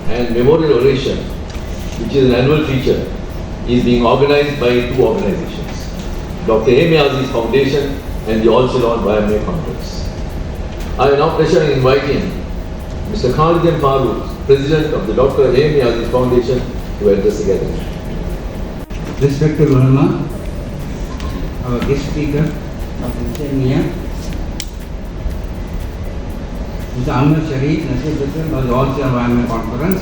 and memorial oration, which is an annual feature, is being organized by two organizations, Dr. A.Aziz Foundation and the All Ceylon YMA Conference. I have now pleasure in inviting Mr. Khalid Farooq, President of the Dr. A.Aziz Foundation, to address the gathering. Respected ulama, our guest speaker of Tanzania, Mr. Ahmed Sharif, National President of the All Ceylon YMA Conference,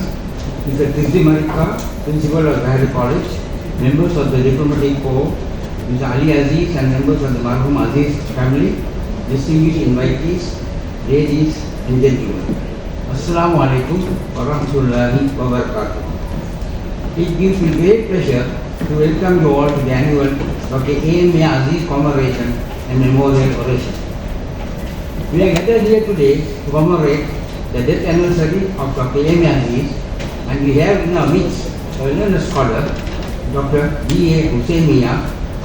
Mr. Kristi Marika, Principal of Kழகத College, members of the Diplomatic Corps, Mr. Ali Aziz and members of the Marhum Aziz family, distinguished invitees, ladies and gentlemen. Assalamu alaikum wa rahmatullahi wa barakatuh. It gives me great pleasure to welcome you all to the annual Dr. A.எம Aziz commemoration and memorial oration. We are gathered here today to commemorate the death anniversary of Dr. A.எம Aziz, and we have in our midst a learned scholar, Dr. B.A. Hussein Mia,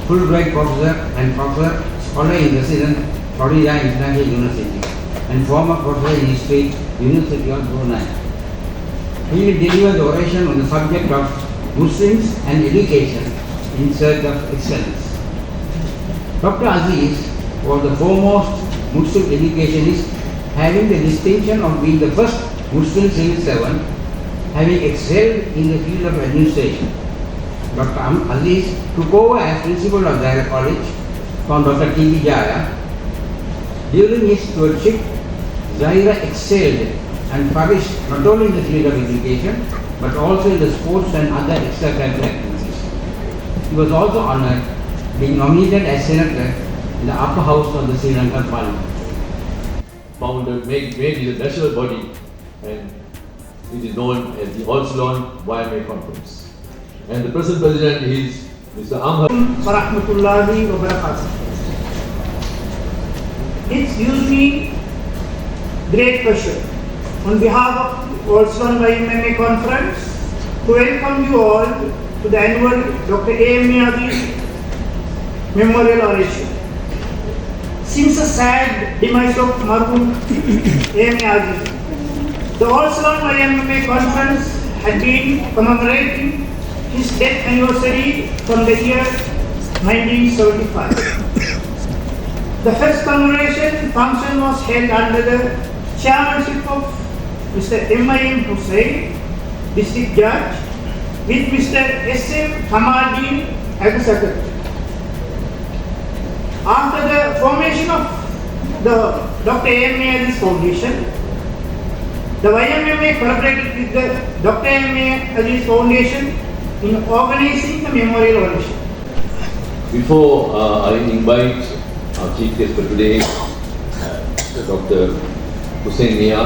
Fulbright Professor and Professor Scholar in Residence, Florida International University, and former Professor in History, University of Brunei. He will deliver the oration on the subject of Muslims and education in search of excellence. Dr. Aziz was the foremost Muslim educationist, having the distinction of being the first Muslim civil servant, having excelled in the field of administration. Dr. Aziz took over as principal of Kழகத College from Dr. T.B. Jaya. During his stewardship, Zaira excelled and flourished not only in the field of education but also in the sports and other extracurricular activities. He was also honoured being nominated as senator in the upper house of the Sri Lankan Parliament. Made is a national body, and it is known as the All Ceylon YMA Conference. And the present president is Mr. Amhar. Warahmatullahi wabarakatuh. It gives me great pleasure on behalf of the All Ceylon YMA Conference to welcome you all to the annual Dr. A.எம Aziz Memorial Oration. Since the sad demise of Marhum A.எம Aziz, the All Ceylon YMA Conference had been commemorating his death anniversary from the year 1975. The first commemoration function was held under the chairmanship of Mr. M.I.M. Hussain, District Judge, with Mr. S.M. Kamaldeen as the Secretary. After the formation of the Dr. A.எம Aziz Foundation, the YMMA collaborated with the Dr. A.எம Aziz Foundation in organizing the memorial oration. Before I invite our chief guest for today, Dr. Hussein Mia,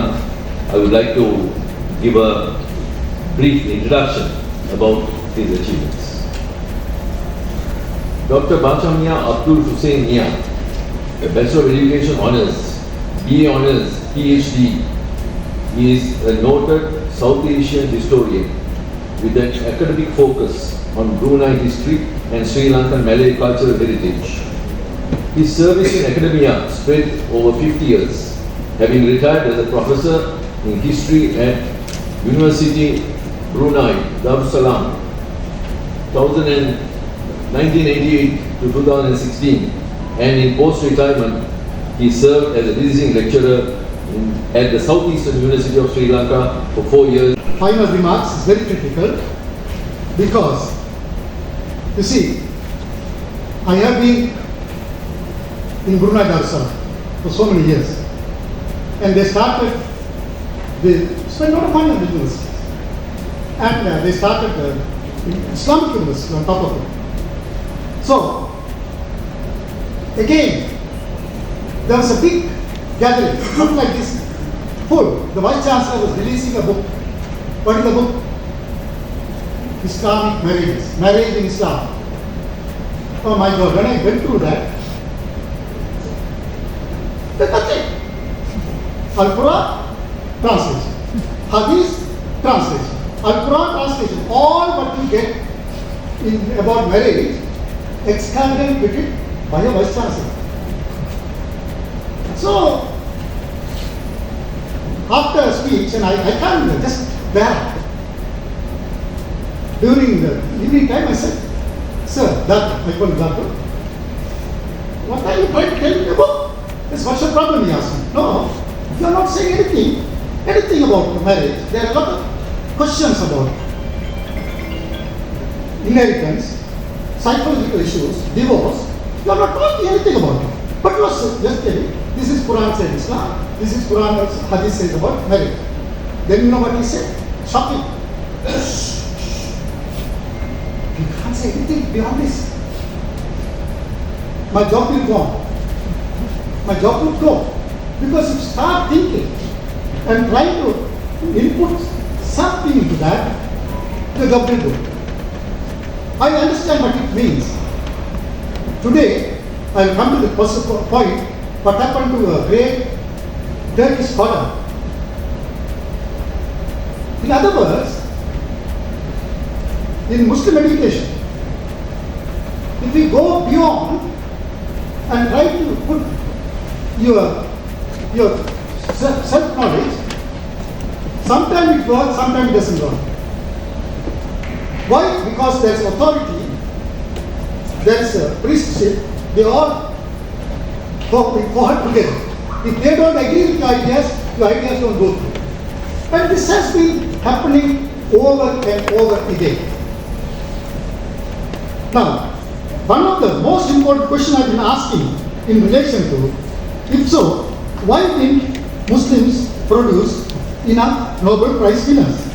I would like to give a brief introduction about his achievements. Dr. Bacha Mia Abdul Hussein Mia, a Bachelor of Education Honours, BA Honours, PhD, is a noted South Asian historian with an academic focus on Brunei history and Sri Lankan Malay cultural heritage. His service in academia spread over 50 years, having retired as a professor in history at University Brunei, Darussalam, 1988 to 2016, and in post-retirement, he served as a visiting lecturer at the Southeastern University of Sri Lanka for 4 years. Final remarks is very critical because, you see, I have been in Brunei Darussalam for so many years, and they spent a lot of money on the university, and they started Islamic university on top of it. So, again, there was a big gathering, not like this, full. The Vice Chancellor was releasing a book. What is the book? Islamic Marriages, Marriage in Islam. Oh my God, when I went through that, that's nothing. Al-Quran, translation. Hadith, translation. Al-Quran, translation. All what you get in about marriage, excavated by a Vice Chancellor. So, after a speech, and I can't just bear during the evening time, I said, sir, that, I call doctor, what are you trying to tell me about? Yes, what's your problem, he asked me. No, you are not saying anything about marriage. There are a lot of questions about inheritance, psychological issues, divorce. You are not talking anything about it. But you are just telling, this is Quran said Islam, this is Quran Hadith says about marriage. Then you know what he said? Shocking. You can't say anything beyond this. My job will go on. My job will go. Because you start thinking and trying to input something into that, the job will go. I understand what it means. Today, I will come to the first point, what happened to a great Turkish scholar. In other words, in Muslim education, if we go beyond and try to put your self-knowledge, sometimes it works, sometimes it doesn't work. Why? Because there is authority, there is a priestship, they all cohort together. If they don't agree with your ideas don't go through. And this has been happening over and over again. Now, one of the most important questions I've been asking in relation to, if so, why didn't Muslims produce enough Nobel Prize winners?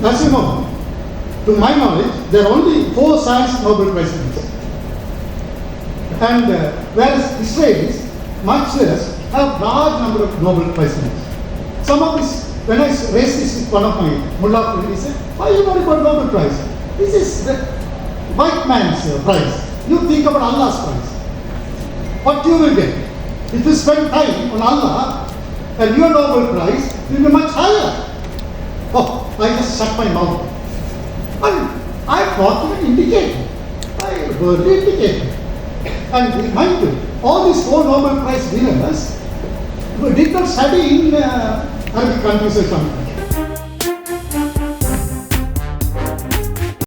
As you know, to my knowledge, there are only 4 science Nobel Prize winners. And whereas Israelis, much less, have large number of Nobel Prize winners. Some of this, when I raised this with one of my mullah friends, he said, why you worry about Nobel Prize? This is the white man's prize. You think about Allah's prize. What you will get? If you spend time on Allah, and your Nobel Prize will be much higher. Oh, I just shut my mouth. I thought you indicated. I verbally indicated. And mind you, all these 4 Nobel Prize winners did not study in Arabic countries or something.